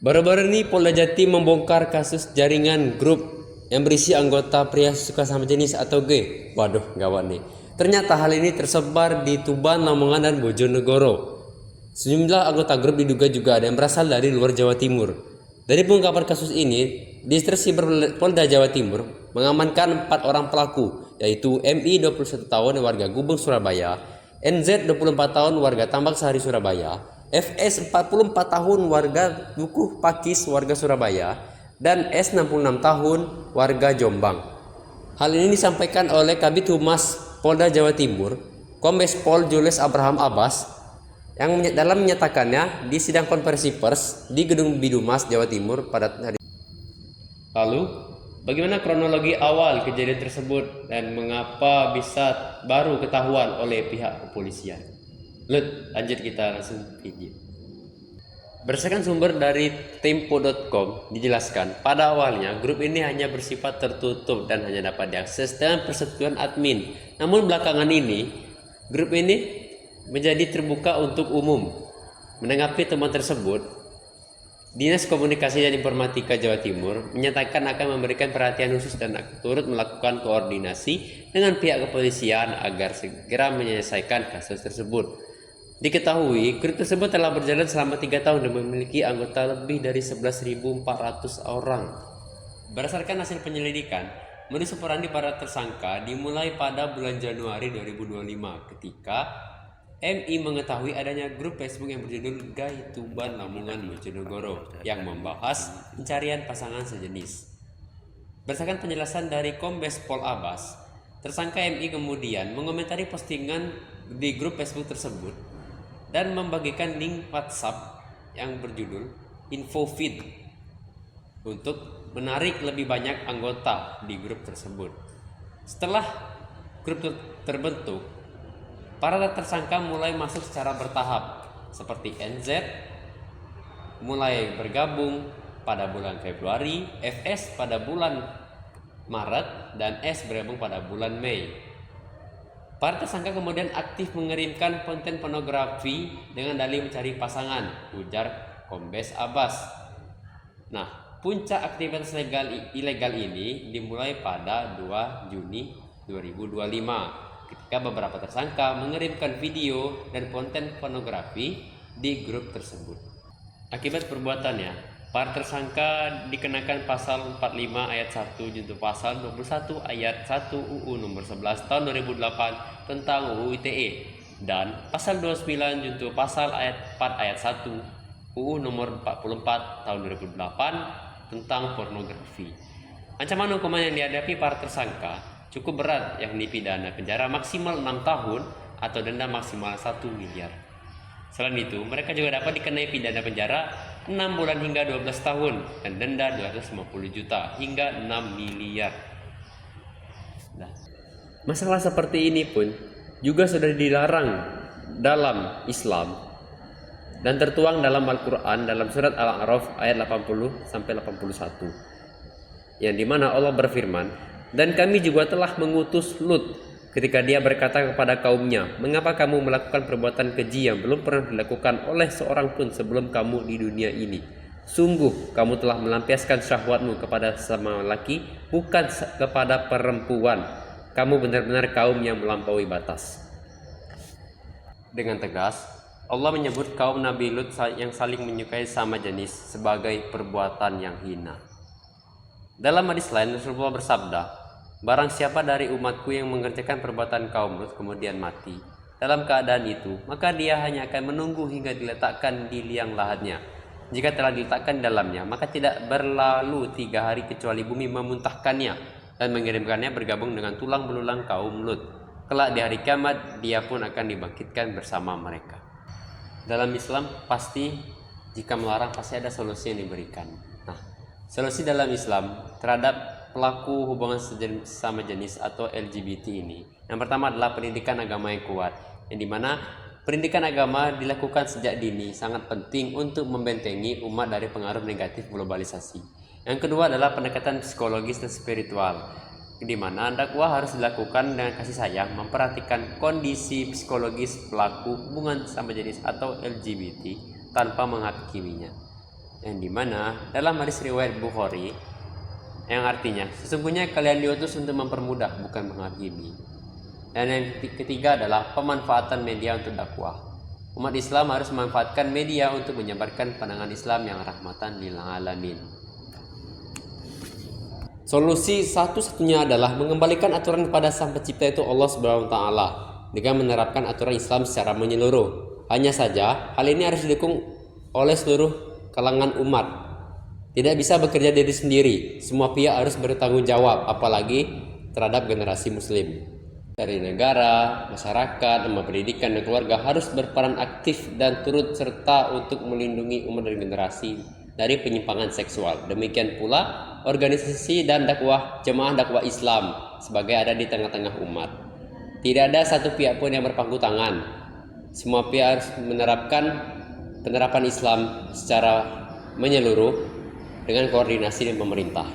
Baru-baru ini Polda Jatim membongkar kasus jaringan grup yang berisi anggota pria suka sama jenis atau gay. Waduh, gawat nih. Ternyata hal ini tersebar di Tuban, Lamongan, dan Bojonegoro. Sejumlah anggota grup diduga juga ada yang berasal dari luar Jawa Timur. Dari pengungkapan kasus ini, Distrik Siber Polda Jawa Timur mengamankan 4 orang pelaku, yaitu MI 21 tahun warga Gubeng Surabaya, NZ 24 tahun warga Tambak Sari Surabaya, FS 44 tahun warga Dukuh Pakis warga Surabaya, dan S 66 tahun warga Jombang. Hal ini disampaikan oleh Kabid Humas Polda Jawa Timur, Kombes Pol Julius Abraham Abbas, yang dalam menyatakannya di sidang konferensi pers di Gedung Bidumas Jawa Timur pada hari. Lalu, bagaimana kronologi awal kejadian tersebut dan mengapa bisa baru ketahuan oleh pihak kepolisian? Lanjut kita langsung video. Berdasarkan sumber dari tempo.com dijelaskan, pada awalnya grup ini hanya bersifat tertutup dan hanya dapat diakses dengan persetujuan admin. Namun belakangan ini, grup ini menjadi terbuka untuk umum. Menanggapi temuan tersebut, Dinas Komunikasi dan Informatika Jawa Timur menyatakan akan memberikan perhatian khusus dan turut melakukan koordinasi dengan pihak kepolisian agar segera menyelesaikan kasus tersebut. Diketahui, grup tersebut telah berjalan selama 3 tahun dan memiliki anggota lebih dari 11.400 orang. Berdasarkan hasil penyelidikan, modus operandi para tersangka dimulai pada bulan Januari 2025 ketika MI mengetahui adanya grup Facebook yang berjudul Gay Tuban Lamongan Bojonegoro yang membahas pencarian pasangan sejenis. Berdasarkan penjelasan dari Kombes Pol Abbas, tersangka MI kemudian mengomentari postingan di grup Facebook tersebut dan membagikan link WhatsApp yang berjudul Info Feed untuk menarik lebih banyak anggota di grup tersebut. Setelah grup terbentuk, para tersangka mulai masuk secara bertahap, seperti NZ mulai bergabung pada bulan Februari, FS pada bulan Maret, dan S bergabung pada bulan Mei. Para tersangka kemudian aktif mengirimkan konten pornografi dengan dalih mencari pasangan, ujar Kombes Abbas. Nah, puncak aktivitas ilegal ini dimulai pada 2 Juni 2025. Ketika beberapa tersangka mengirimkan video dan konten pornografi di grup tersebut. Akibat perbuatannya, para tersangka dikenakan pasal 45 ayat 1 junto pasal 21 ayat 1 UU nomor 11 tahun 2008 tentang UU ITE dan pasal 29 junto pasal ayat 4 ayat 1 UU nomor 44 tahun 2008 tentang pornografi. Ancaman hukuman yang dihadapi para tersangka cukup berat, yakni pidana penjara maksimal 6 tahun atau denda maksimal 1 miliar. Selain itu, mereka juga dapat dikenai pidana penjara 6 bulan hingga 12 tahun dan denda 250 juta hingga 6 miliar. Nah, masalah seperti ini pun juga sudah dilarang dalam Islam dan tertuang dalam Al-Quran dalam surat Al-A'raf ayat 80 sampai 81, yang dimana Allah berfirman, dan kami juga telah mengutus Lut ketika dia berkata kepada kaumnya, mengapa kamu melakukan perbuatan keji yang belum pernah dilakukan oleh seorang pun sebelum kamu di dunia ini? Sungguh kamu telah melampiaskan syahwatmu kepada sesama laki, bukan kepada perempuan. Kamu benar-benar kaum yang melampaui batas. Dengan tegas, Allah menyebut kaum Nabi Lut yang saling menyukai sama jenis sebagai perbuatan yang hina. Dalam hadis lain, Rasulullah bersabda, barang siapa dari umatku yang mengerjakan perbuatan kaum Lut kemudian mati dalam keadaan itu, maka dia hanya akan menunggu hingga diletakkan di liang lahatnya. Jika telah diletakkan di dalamnya, maka tidak berlalu 3 hari kecuali bumi memuntahkannya dan mengirimkannya bergabung dengan tulang belulang kaum Lut. Kelak di hari kiamat, dia pun akan dibangkitkan bersama mereka. Dalam Islam, pasti jika melarang pasti ada solusi yang diberikan. Nah, solusi dalam Islam terhadap pelaku hubungan sesama jenis atau LGBT ini, yang pertama adalah pendidikan agama yang kuat, yang dimana pendidikan agama dilakukan sejak dini sangat penting untuk membentengi umat dari pengaruh negatif globalisasi. Yang kedua adalah pendekatan psikologis dan spiritual, di mana dakwah harus dilakukan dengan kasih sayang, memperhatikan kondisi psikologis pelaku hubungan sesama jenis atau LGBT tanpa menghakiminya. yang dimana dalam hadis riwayat Bukhari yang artinya sesungguhnya kalian diutus untuk mempermudah bukan menghakimi. Dan yang ketiga adalah pemanfaatan media untuk dakwah. Umat Islam harus memanfaatkan media untuk menyebarkan pandangan Islam yang rahmatan lil alamin. Solusi satu-satunya adalah mengembalikan aturan kepada Sang Pencipta, itu Allah Subhanahu wa taala, dengan menerapkan aturan Islam secara menyeluruh. Hanya saja hal ini harus didukung oleh seluruh kalangan umat. Tidak bisa bekerja diri sendiri. Semua pihak harus bertanggung jawab, apalagi terhadap generasi muslim. Dari negara, masyarakat, lembaga pendidikan, dan keluarga harus berperan aktif dan turut serta untuk melindungi umat dan generasi dari penyimpangan seksual. Demikian pula organisasi dan jemaah dakwah Islam sebagai ada di tengah-tengah umat. Tidak ada satu pihak pun yang berpangku tangan. Semua pihak harus menerapkan penerapan Islam secara menyeluruh dengan koordinasi dengan pemerintah.